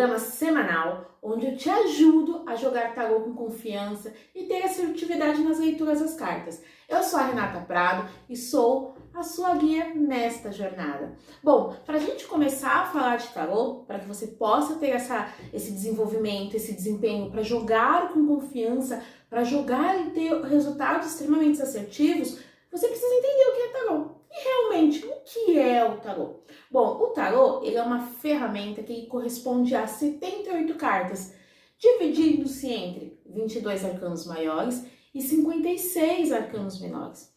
programa semanal onde eu te ajudo a jogar tarô com confiança e ter assertividade nas leituras das cartas. Eu sou a Renata Prado e sou a sua guia nesta jornada. Bom, para a gente começar a falar de tarô, para que você possa ter esse desenvolvimento, esse desempenho, para jogar com confiança, para jogar e ter resultados extremamente assertivos, você precisa entender o que é tarô. E realmente, o que é o tarô? Bom, o tarô ele é uma ferramenta que corresponde a 78 cartas, dividindo-se entre 22 arcanos maiores e 56 arcanos menores.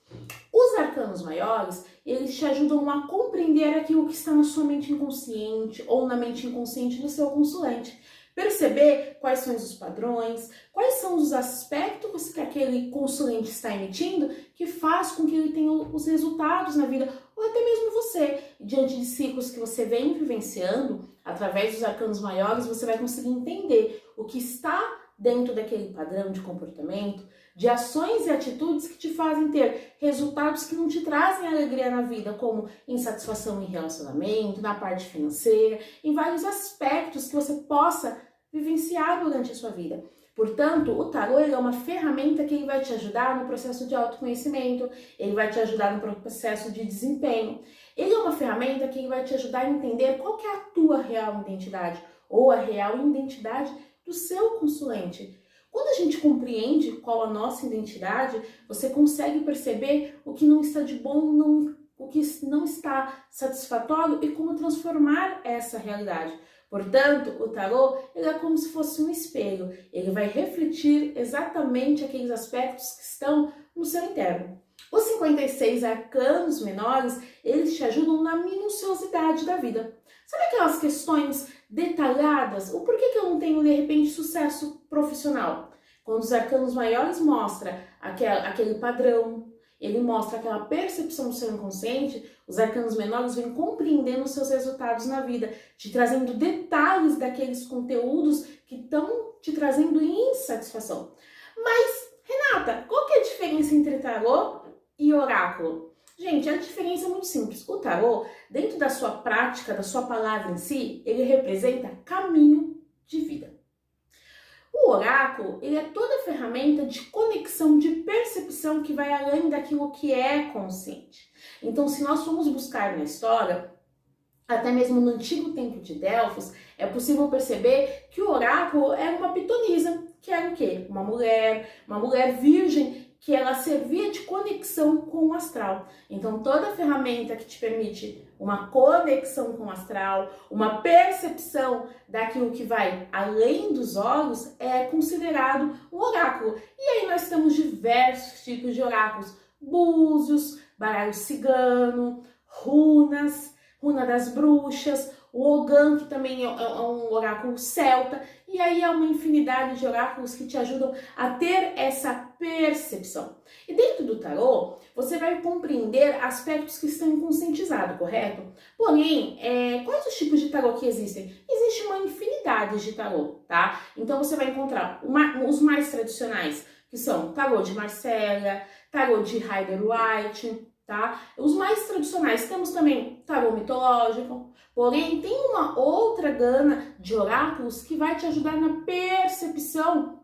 Os arcanos maiores, eles te ajudam a compreender aquilo que está na sua mente inconsciente ou na mente inconsciente do seu consulente. Perceber quais são os padrões, quais são os aspectos que aquele consulente está emitindo que faz com que ele tenha os resultados na vida, ou até mesmo você, diante de ciclos que você vem vivenciando, através dos arcanos maiores, você vai conseguir entender o que está dentro daquele padrão de comportamento, de ações e atitudes que te fazem ter resultados que não te trazem alegria na vida, como insatisfação em relacionamento, na parte financeira, em vários aspectos que você possa vivenciar durante a sua vida. Portanto, o tarô é uma ferramenta que ele vai te ajudar no processo de autoconhecimento, ele vai te ajudar no processo de desempenho. Ele é uma ferramenta que ele vai te ajudar a entender qual que é a tua real identidade, ou a real identidade do seu consulente. Quando a gente compreende qual a nossa identidade, você consegue perceber o que não está de bom, o que não está satisfatório e como transformar essa realidade. Portanto, o tarô ele é como se fosse um espelho. Ele vai refletir exatamente aqueles aspectos que estão no seu interno. Os 56 arcanos menores, eles te ajudam na minuciosidade da vida. Sabe aquelas questões detalhadas? O porquê que eu não tenho, de repente, sucesso profissional? Quando os arcanos maiores mostram aquele padrão, ele mostra aquela percepção do seu inconsciente, os arcanos menores vêm compreendendo os seus resultados na vida, te trazendo detalhes daqueles conteúdos que estão te trazendo insatisfação. Mas, Renata, qual que é a diferença entre tarô e oráculo? Gente, a diferença é muito simples. O tarô, dentro da sua prática, da sua palavra em si, ele representa caminho de vida. O oráculo, ele é toda ferramenta de conexão, de percepção que vai além daquilo que é consciente. Então, se nós formos buscar na história, até mesmo no antigo templo de Delfos, é possível perceber que o oráculo era uma pitonisa, que era o quê? Uma mulher virgem, que ela servia de conexão com o astral. Então, toda ferramenta que te permite uma conexão com o astral, uma percepção daquilo que vai além dos olhos, é considerado um oráculo. E aí nós temos diversos tipos de oráculos: búzios, baralho cigano, runas, runa das bruxas, o Ogã, que também é um oráculo celta, e aí há uma infinidade de oráculos que te ajudam a ter essa percepção. E dentro do tarô, você vai compreender aspectos que estão inconscientizados, correto? Porém, quais os tipos de tarô que existem? Existe uma infinidade de tarô, tá? Então você vai encontrar os mais tradicionais, que são tarô de Marcella, tarô de Rider-Waite, tá? Os mais tradicionais, temos também tarô mitológico, porém tem uma outra gama de oráculos que vai te ajudar na percepção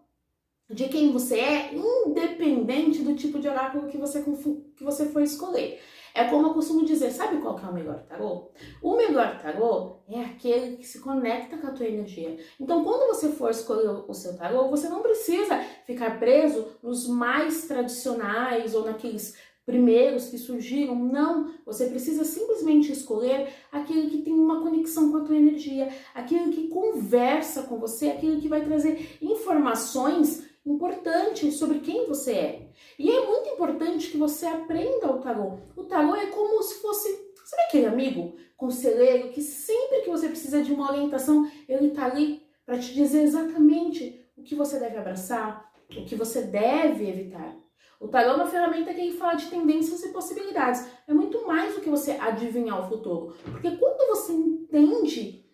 de quem você é, independente do tipo de oráculo que você for escolher. É como eu costumo dizer, sabe qual que é o melhor tarô? O melhor tarô é aquele que se conecta com a tua energia. Então, quando você for escolher o seu tarô, você não precisa ficar preso nos mais tradicionais ou naqueles primeiros que surgiram, não. Você precisa simplesmente escolher aquele que tem uma conexão com a tua energia, aquele que conversa com você, aquele que vai trazer informações importantes sobre quem você é. E é muito importante que você aprenda o tarô. O tarô é como se fosse, sabe aquele amigo conselheiro que sempre que você precisa de uma orientação, ele tá ali para te dizer exatamente o que você deve abraçar, o que você deve evitar. O tarô é uma ferramenta que ele fala de tendências e possibilidades. É muito mais do que você adivinhar o futuro. Porque quando você entende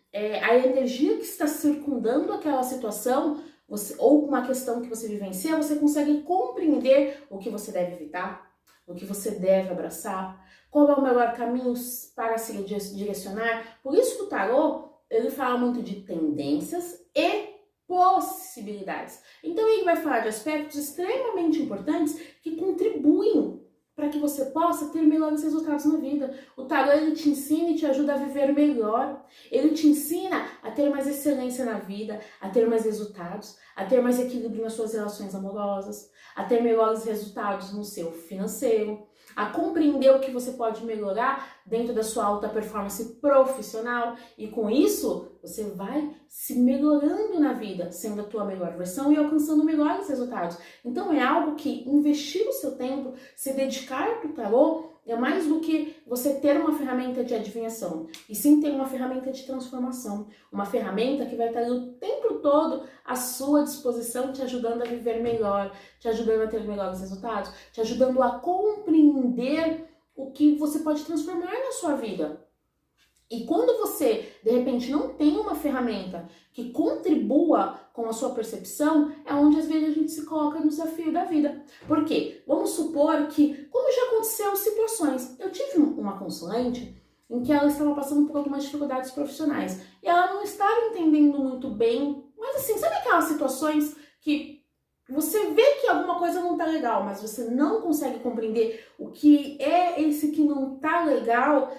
a energia que está circundando aquela situação, ou uma questão que você vivencia, você consegue compreender o que você deve evitar, o que você deve abraçar, qual é o melhor caminho para se direcionar. Por isso que o tarô ele fala muito de tendências e possibilidades. Então ele vai falar de aspectos extremamente importantes que contribuem para que você possa ter melhores resultados na vida. O tarô, ele te ensina e te ajuda a viver melhor. Ele te ensina a ter mais excelência na vida, a ter mais resultados, a ter mais equilíbrio nas suas relações amorosas, a ter melhores resultados no seu financeiro, a compreender o que você pode melhorar dentro da sua alta performance profissional, e com isso você vai se melhorando na vida, sendo a tua melhor versão e alcançando melhores resultados. Então é algo que investir o seu tempo, se dedicar para o tarô, é mais do que você ter uma ferramenta de adivinhação, e sim ter uma ferramenta de transformação, uma ferramenta que vai estar o tempo todo à sua disposição, te ajudando a viver melhor, te ajudando a ter melhores resultados, te ajudando a compreender o que você pode transformar na sua vida. E quando você, de repente, não tem uma ferramenta que contribua com a sua percepção, é onde às vezes a gente se coloca no desafio da vida. Por quê? Vamos supor que, como já aconteceu situações, eu tive uma consulente em que ela estava passando por algumas dificuldades profissionais e ela não estava entendendo muito bem, mas assim, sabe aquelas situações que você vê que alguma coisa não tá legal, mas você não consegue compreender o que é esse que não tá legal,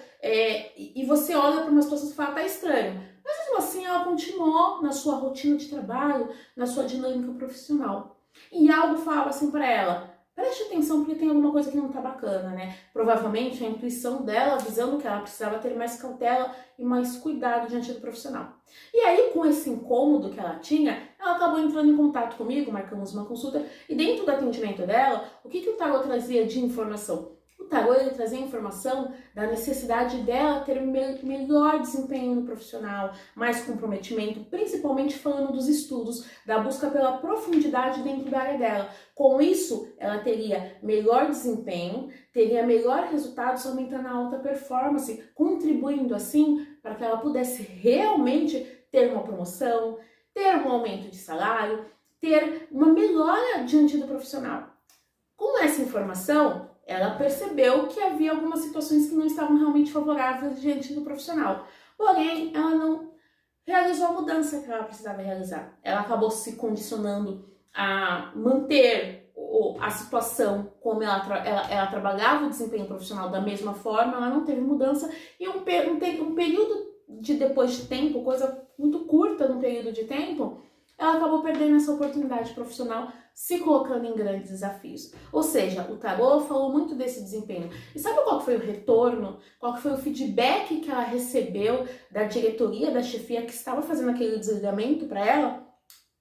e você olha para uma situação e fala, tá estranho. Mas mesmo assim, ela continuou na sua rotina de trabalho, na sua dinâmica profissional. E algo falava assim para ela, preste atenção porque tem alguma coisa que não tá bacana, né? Provavelmente a intuição dela avisando que ela precisava ter mais cautela e mais cuidado diante do profissional. E aí, com esse incômodo que ela tinha, ela acabou entrando em contato comigo, marcamos uma consulta, e dentro do atendimento dela, o que o tarô trazia de informação? O tarô, ele trazia informação da necessidade dela ter melhor desempenho no profissional, mais comprometimento, principalmente falando dos estudos, da busca pela profundidade dentro da área dela. Com isso, ela teria melhor desempenho, teria melhor resultados, aumentando a alta performance, contribuindo assim para que ela pudesse realmente ter uma promoção, ter um aumento de salário, ter uma melhora diante do profissional. Com essa informação, ela percebeu que havia algumas situações que não estavam realmente favoráveis diante do profissional. Porém, ela não realizou a mudança que ela precisava realizar. Ela acabou se condicionando a manter a situação como ela trabalhava o desempenho profissional da mesma forma, ela não teve mudança, e um período depois de tempo, coisa muito curta num período de tempo, ela acabou perdendo essa oportunidade profissional, se colocando em grandes desafios. Ou seja, o tarô falou muito desse desempenho. E sabe qual foi o retorno? Qual foi o feedback que ela recebeu da diretoria, da chefia que estava fazendo aquele desligamento para ela?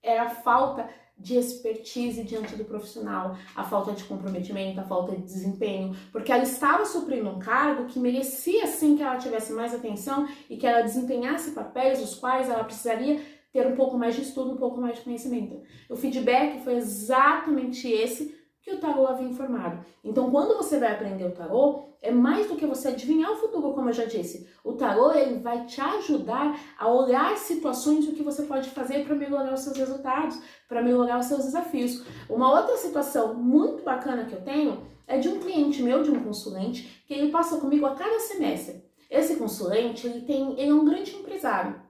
Era a falta de expertise diante do profissional, a falta de comprometimento, a falta de desempenho, porque ela estava suprindo um cargo que merecia sim que ela tivesse mais atenção e que ela desempenhasse papéis os quais ela precisaria ter um pouco mais de estudo, um pouco mais de conhecimento. O feedback foi exatamente esse que o tarô havia informado. Então, quando você vai aprender o tarô, é mais do que você adivinhar o futuro, como eu já disse. O tarô, ele vai te ajudar a olhar situações e o que você pode fazer para melhorar os seus resultados, para melhorar os seus desafios. Uma outra situação muito bacana que eu tenho é de um cliente meu, de um consulente, que ele passa comigo a cada semestre. Esse consulente, ele é um grande empresário.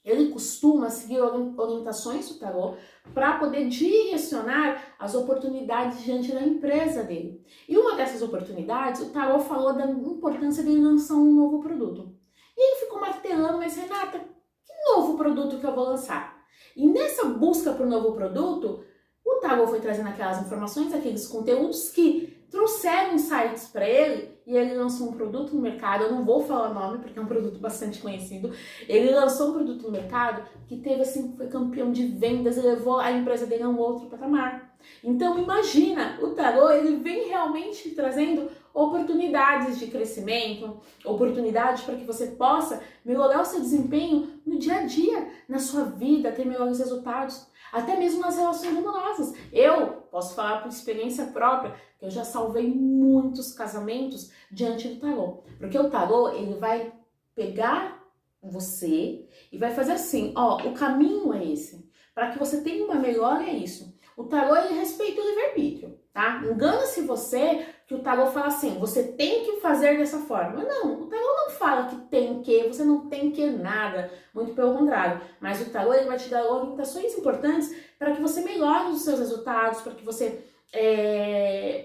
Ele costuma seguir orientações do tarô para poder direcionar as oportunidades diante da empresa dele. E uma dessas oportunidades, o tarô falou da importância de lançar um novo produto. E ele ficou martelando, mas Renata, que novo produto que eu vou lançar? E nessa busca por novo produto, o tarô foi trazendo aquelas informações, aqueles conteúdos que trouxeram insights para ele, e ele lançou um produto no mercado. Eu não vou falar o nome porque é um produto bastante conhecido. Ele lançou um produto no mercado que teve assim, foi campeão de vendas e levou a empresa dele a um outro patamar. Então imagina, o tarô, ele vem realmente trazendo oportunidades de crescimento, oportunidades para que você possa melhorar o seu desempenho no dia a dia, na sua vida, ter melhores resultados, até mesmo nas relações amorosas. Eu posso falar por experiência própria que eu já salvei muitos casamentos diante do tarô, porque o tarô, ele vai pegar você e vai fazer assim, ó, o caminho é esse, para que você tenha uma melhora é isso. O tarô, ele respeita o livre-arbítrio, tá? Engana-se você que o tarô fala assim, você tem que fazer dessa forma. Não, o tarô não fala que tem que, você não tem que nada, muito pelo contrário. Mas o tarô ele vai te dar orientações importantes para que você melhore os seus resultados, para que você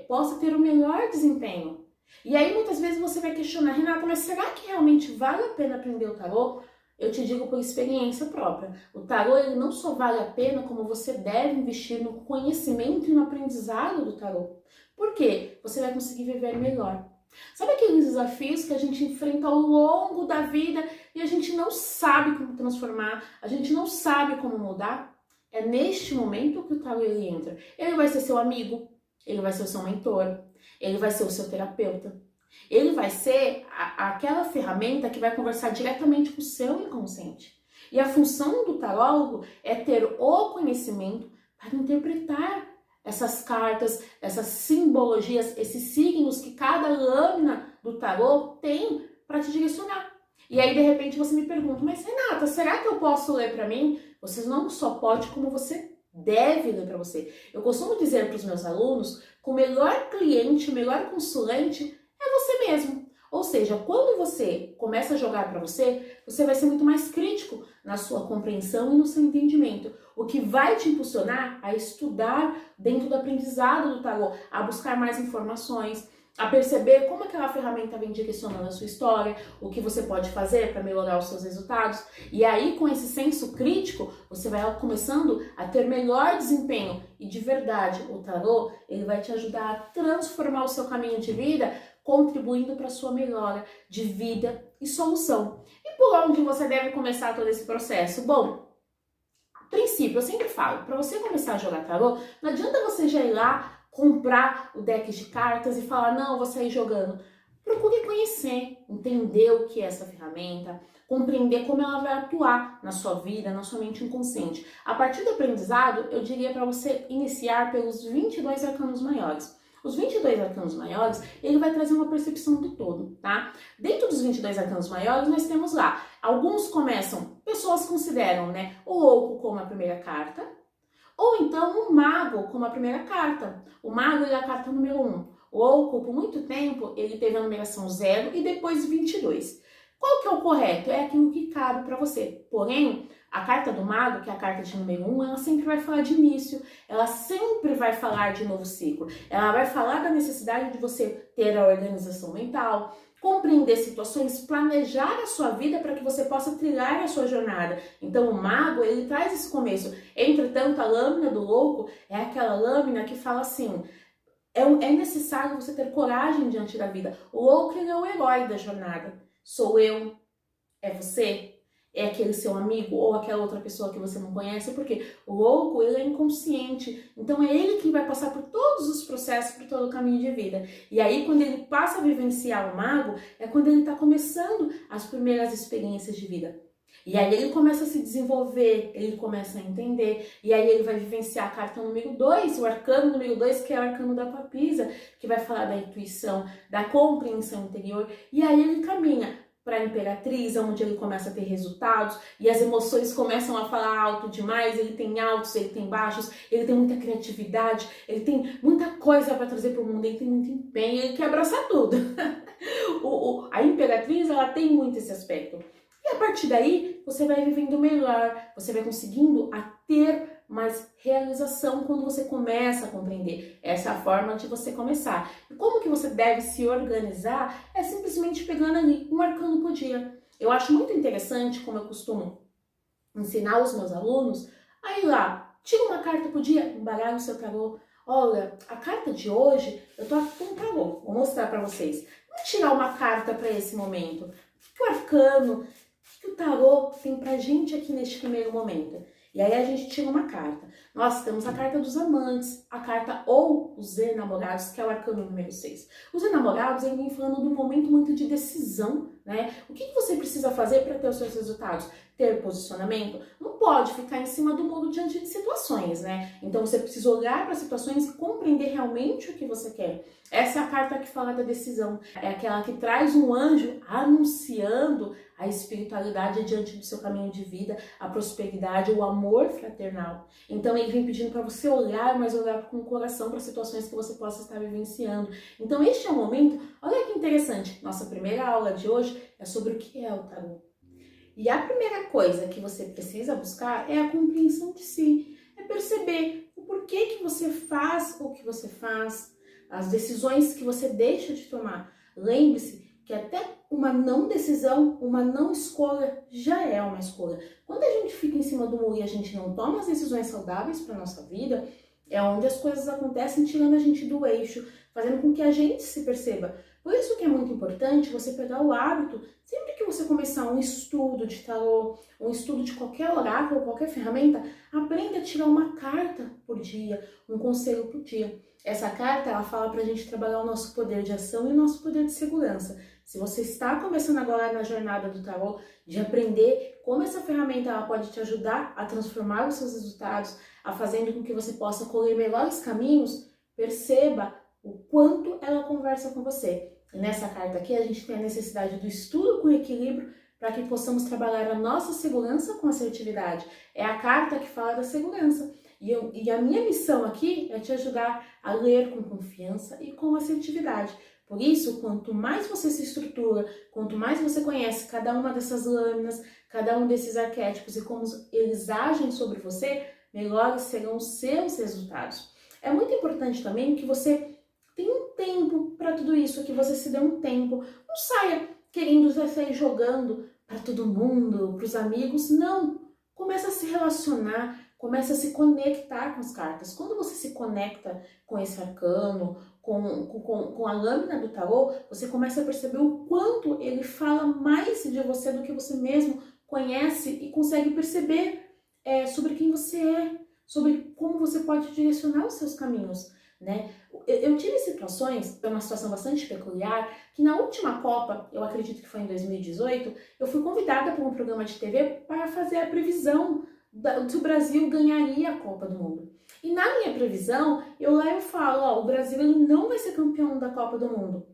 possa ter o melhor desempenho. E aí muitas vezes você vai questionar, Renata, mas será que realmente vale a pena aprender o tarô? Eu te digo por experiência própria. O tarô ele não só vale a pena, como você deve investir no conhecimento e no aprendizado do tarô. Por quê? Você vai conseguir viver melhor. Sabe aqueles desafios que a gente enfrenta ao longo da vida e a gente não sabe como transformar, a gente não sabe como mudar? É neste momento que o tarô ele entra. Ele vai ser seu amigo, ele vai ser o seu mentor, ele vai ser o seu terapeuta. Ele vai ser aquela ferramenta que vai conversar diretamente com o seu inconsciente. E a função do tarólogo é ter o conhecimento para interpretar essas cartas, essas simbologias, esses signos que cada lâmina do tarô tem para te direcionar. E aí, de repente, você me pergunta, mas Renata, será que eu posso ler para mim? Você não só pode, como você deve ler para você. Eu costumo dizer para os meus alunos que o melhor cliente, o melhor consulente é você mesmo. Ou seja, quando você começa a jogar para você, você vai ser muito mais crítico na sua compreensão e no seu entendimento. O que vai te impulsionar a estudar dentro do aprendizado do tarô, a buscar mais informações, a perceber como aquela ferramenta vem direcionando a sua história, o que você pode fazer para melhorar os seus resultados. E aí, com esse senso crítico, você vai começando a ter melhor desempenho. E de verdade, o tarô ele vai te ajudar a transformar o seu caminho de vida, contribuindo para a sua melhora de vida e solução. E por onde você deve começar todo esse processo? Bom, a princípio, eu sempre falo, para você começar a jogar tarô, não adianta você já ir lá comprar o deck de cartas e falar, não, eu vou sair jogando. Procure conhecer, entender o que é essa ferramenta, compreender como ela vai atuar na sua vida, na sua mente inconsciente. A partir do aprendizado, eu diria para você iniciar pelos 22 arcanos maiores. Os 22 arcanos maiores, ele vai trazer uma percepção do todo, tá? Dentro dos 22 arcanos maiores, nós temos lá, alguns começam, pessoas consideram, né, o louco como a primeira carta, ou então o mago como a primeira carta. O mago é a carta número 1. O louco, por muito tempo, ele teve a numeração 0 e depois 22. Qual que é o correto? É aquilo que cabe para você. Porém, a carta do mago, que é a carta de número 1, ela sempre vai falar de início, ela sempre vai falar de novo ciclo, ela vai falar da necessidade de você ter a organização mental, compreender situações, planejar a sua vida para que você possa trilhar a sua jornada. Então o mago, ele traz esse começo. Entretanto, a lâmina do louco é aquela lâmina que fala assim, é necessário você ter coragem diante da vida. O louco, ele é o herói da jornada. Sou eu, é você, é aquele seu amigo ou aquela outra pessoa que você não conhece, porque o louco, ele é inconsciente, então é ele que vai passar por todos os processos, por todo o caminho de vida. E aí, quando ele passa a vivenciar o mago, é quando ele está começando as primeiras experiências de vida. E aí ele começa a se desenvolver, ele começa a entender, e aí ele vai vivenciar a carta número 2, o arcano número 2, que é o arcano da papisa, que vai falar da intuição, da compreensão interior, e aí ele caminha para a Imperatriz, onde ele começa a ter resultados e as emoções começam a falar alto demais, ele tem altos, ele tem baixos, ele tem muita criatividade, ele tem muita coisa para trazer para o mundo, ele tem muito empenho, ele quer abraçar tudo. A Imperatriz, ela tem muito esse aspecto. E a partir daí, você vai vivendo melhor, você vai conseguindo a ter mais realização quando você começa a compreender. Essa é a forma de você começar. E como que você deve se organizar? É simplesmente pegando ali um arcano por dia. Eu acho muito interessante, como eu costumo ensinar os meus alunos, aí lá, tira uma carta por dia, embaralha o seu tarô. Olha, a carta de hoje, eu tô aqui com um tarô, vou mostrar para vocês. Vamos tirar uma carta para esse momento. O que o arcano, o que o tarô tem pra gente aqui neste primeiro momento? E aí a gente tira uma carta. Nós temos a carta dos amantes, a carta ou os enamorados, que é o arcano número 6. Os enamorados, ele vem falando de um momento muito de decisão né? O que você precisa fazer para ter os seus resultados? Ter posicionamento? Não pode ficar em cima do muro diante de situações, né? Então você precisa olhar para situações e compreender realmente o que você quer. Essa é a carta que fala da decisão. É aquela que traz um anjo anunciando a espiritualidade diante do seu caminho de vida, a prosperidade, o amor fraternal. Então ele vem pedindo para você olhar, mas olhar com o coração para situações que você possa estar vivenciando. Então este é o momento, olha que interessante, nossa primeira aula de hoje é sobre o que é o tarô. E a primeira coisa que você precisa buscar é a compreensão de si, é perceber o porquê que você faz o que você faz, as decisões que você deixa de tomar. Lembre-se que até uma não decisão, uma não escolha já é uma escolha. Quando a gente fica em cima do muro e a gente não toma as decisões saudáveis para nossa vida, é onde as coisas acontecem tirando a gente do eixo, fazendo com que a gente se perceba. Por isso que é muito importante você pegar o hábito, sempre que você começar um estudo de tarô, um estudo de qualquer oráculo, qualquer ferramenta, aprenda a tirar uma carta por dia, um conselho por dia. Essa carta, ela fala pra gente trabalhar o nosso poder de ação e o nosso poder de segurança. Se você está começando agora na jornada do tarô, de aprender como essa ferramenta ela pode te ajudar a transformar os seus resultados, a fazendo com que você possa colher melhores caminhos, perceba o quanto ela conversa com você. E nessa carta aqui a gente tem a necessidade do estudo com equilíbrio para que possamos trabalhar a nossa segurança com assertividade. É a carta que fala da segurança. E a minha missão aqui é te ajudar a ler com confiança e com assertividade. Por isso, quanto mais você se estrutura, quanto mais você conhece cada uma dessas lâminas, cada um desses arquétipos e como eles agem sobre você, melhores serão os seus resultados. É muito importante também que você tenha um tempo para tudo isso, que você se dê um tempo. Não saia querendo sair jogando para todo mundo, para os amigos. Não. Começa a se relacionar, começa a se conectar com as cartas. Quando você se conecta com esse arcano, com a lâmina do tarô, você começa a perceber o quanto ele fala mais de você do que você mesmo conhece e consegue perceber sobre quem você é, sobre como você pode direcionar os seus caminhos, né? Eu tive situações, é uma situação bastante peculiar, que na última Copa, eu acredito que foi em 2018, eu fui convidada por um programa de TV para fazer a previsão se o Brasil ganharia a Copa do Mundo. E na minha previsão, eu falo, ó, o Brasil ele não vai ser campeão da Copa do Mundo.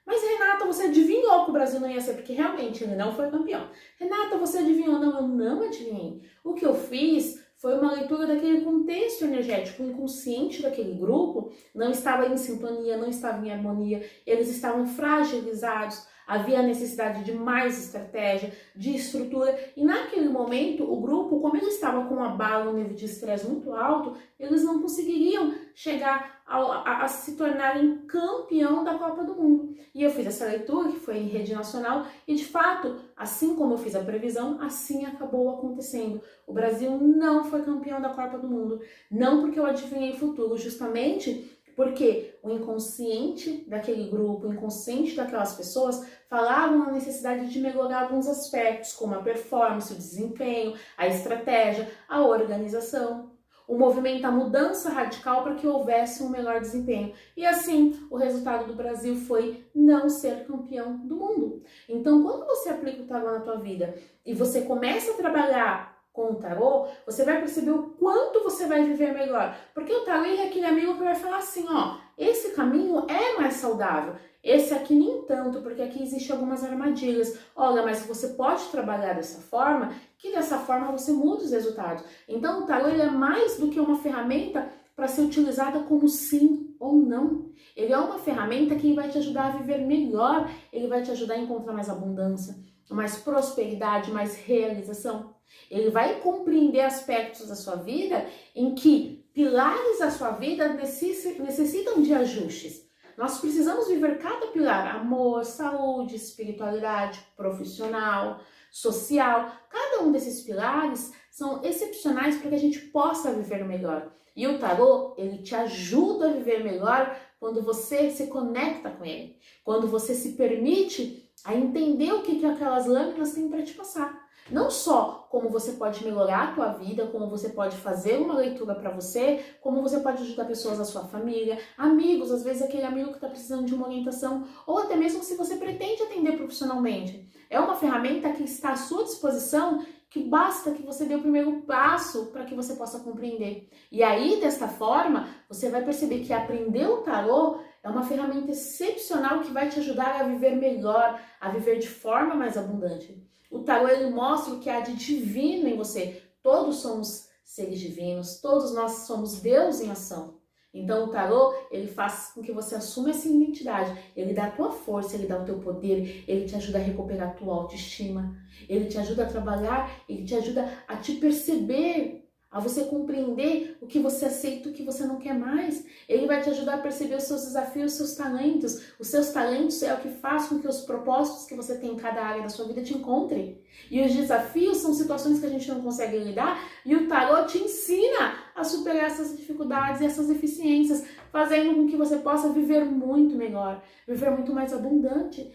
Mas Renata, você adivinhou que o Brasil não ia ser, porque realmente ele não foi campeão. Renata, você adivinhou? Não, eu não adivinhei. O que eu fiz foi uma leitura daquele contexto energético, o inconsciente daquele grupo não estava em sintonia, não estava em harmonia, eles estavam fragilizados, havia a necessidade de mais estratégia, de estrutura, e naquele momento o grupo, como ele estava com uma bala, um nível de estresse muito alto, eles não conseguiriam chegar a se tornarem campeão da Copa do Mundo. E eu fiz essa leitura, que foi em rede nacional, e de fato, assim como eu fiz a previsão, assim acabou acontecendo. O Brasil não foi campeão da Copa do Mundo, não porque eu adivinhei o futuro, justamente porque o inconsciente daquele grupo, o inconsciente daquelas pessoas falavam a necessidade de melhorar alguns aspectos, como a performance, o desempenho, a estratégia, a organização, o movimento, a mudança radical para que houvesse um melhor desempenho. E assim, o resultado do Brasil foi não ser campeão do mundo. Então, quando você aplica o tarô na tua vida e você começa a trabalhar com o tarô, você vai perceber o quanto você vai viver melhor. Porque o tarô é aquele amigo que vai falar assim, ó, esse caminho é mais saudável, esse aqui nem tanto, porque aqui existem algumas armadilhas. Olha, mas você pode trabalhar dessa forma, que dessa forma você muda os resultados. Então o tarô ele é mais do que uma ferramenta para ser utilizada como sim ou não. Ele é uma ferramenta que vai te ajudar a viver melhor, ele vai te ajudar a encontrar mais abundância, mais prosperidade, mais realização. Ele vai compreender aspectos da sua vida em que pilares da sua vida necessitam de ajustes. Nós precisamos viver cada pilar, amor, saúde, espiritualidade, profissional, social. Cada um desses pilares são excepcionais para que a gente possa viver melhor. E o tarô, ele te ajuda a viver melhor quando você se conecta com ele, quando você se permite a entender o que aquelas lâminas têm para te passar. Não só como você pode melhorar a tua vida, como você pode fazer uma leitura para você, como você pode ajudar pessoas da sua família, amigos, às vezes aquele amigo que está precisando de uma orientação, ou até mesmo se você pretende atender profissionalmente. É uma ferramenta que está à sua disposição, que basta que você dê o primeiro passo para que você possa compreender. E aí, desta forma, você vai perceber que aprender o tarô é uma ferramenta excepcional que vai te ajudar a viver melhor, a viver de forma mais abundante. O tarô, ele mostra o que há de divino em você. Todos somos seres divinos, todos nós somos Deus em ação. Então o tarô, ele faz com que você assuma essa identidade. Ele dá a tua força, ele dá o teu poder, ele te ajuda a recuperar a tua autoestima, ele te ajuda a trabalhar, ele te ajuda a te perceber, a você compreender o que você aceita e o que você não quer mais. Ele vai te ajudar a perceber os seus desafios, os seus talentos. Os seus talentos é o que faz com que os propósitos que você tem em cada área da sua vida te encontrem. E os desafios são situações que a gente não consegue lidar e o tarô te ensina a superar essas dificuldades e essas deficiências, fazendo com que você possa viver muito melhor, viver muito mais abundante,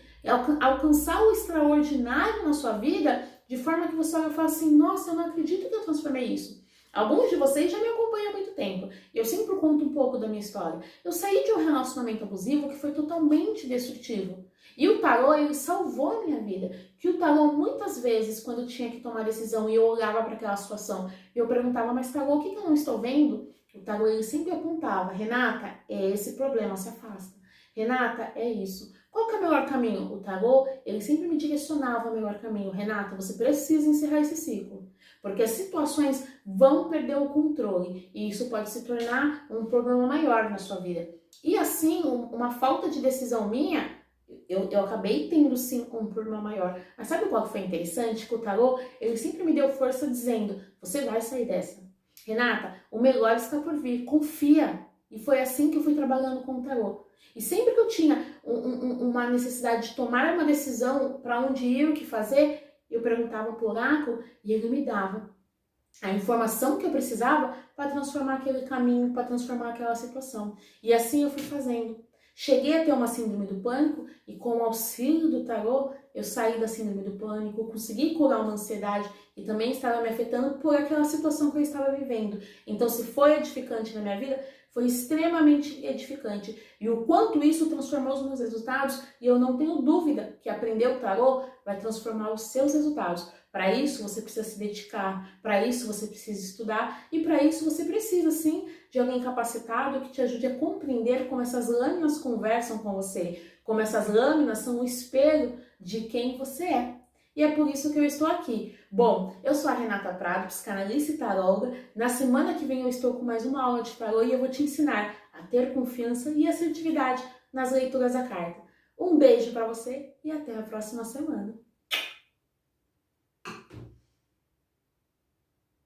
alcançar o extraordinário na sua vida, de forma que você olha e fala assim, nossa, eu não acredito que eu transformei isso. Alguns de vocês já me acompanham há muito tempo. Eu sempre conto um pouco da minha história. Eu saí de um relacionamento abusivo que foi totalmente destrutivo. E o tarô, ele salvou a minha vida. Que o tarô, muitas vezes, quando eu tinha que tomar decisão e eu olhava para aquela situação, eu perguntava, mas tarô, o que eu não estou vendo? O tarô, ele sempre apontava, Renata, é esse problema, se afasta. Renata, é isso. Qual que é o melhor caminho? O tarô, ele sempre me direcionava o melhor caminho. Renata, você precisa encerrar esse ciclo. Porque as situações vão perder o controle e isso pode se tornar um problema maior na sua vida. E assim, uma falta de decisão minha, eu acabei tendo sim um problema maior. Mas sabe qual que foi interessante? Que o tarô, ele sempre me deu força dizendo, você vai sair dessa. Renata, o melhor está por vir, confia. E foi assim que eu fui trabalhando com o tarô. E sempre que eu tinha uma necessidade de tomar uma decisão para onde ir, o que fazer, eu perguntava para o oráculo e ele me dava a informação que eu precisava para transformar aquele caminho, para transformar aquela situação. E assim eu fui fazendo. Cheguei a ter uma síndrome do pânico e com o auxílio do tarô, eu saí da síndrome do pânico, consegui curar uma ansiedade que também estava me afetando por aquela situação que eu estava vivendo. Então, se foi edificante na minha vida, foi extremamente edificante. E o quanto isso transformou os meus resultados, e eu não tenho dúvida que aprender o tarô vai transformar os seus resultados. Para isso, você precisa se dedicar, para isso você precisa estudar, e para isso você precisa, sim, de alguém capacitado que te ajude a compreender como essas lâminas conversam com você, como essas lâminas são um espelho de quem você é. E é por isso que eu estou aqui. Bom, eu sou a Renata Prado, psicanalista e taróloga. Na semana que vem eu estou com mais uma aula de tarô e eu vou te ensinar a ter confiança e assertividade nas leituras da carta. Um beijo para você e até a próxima semana.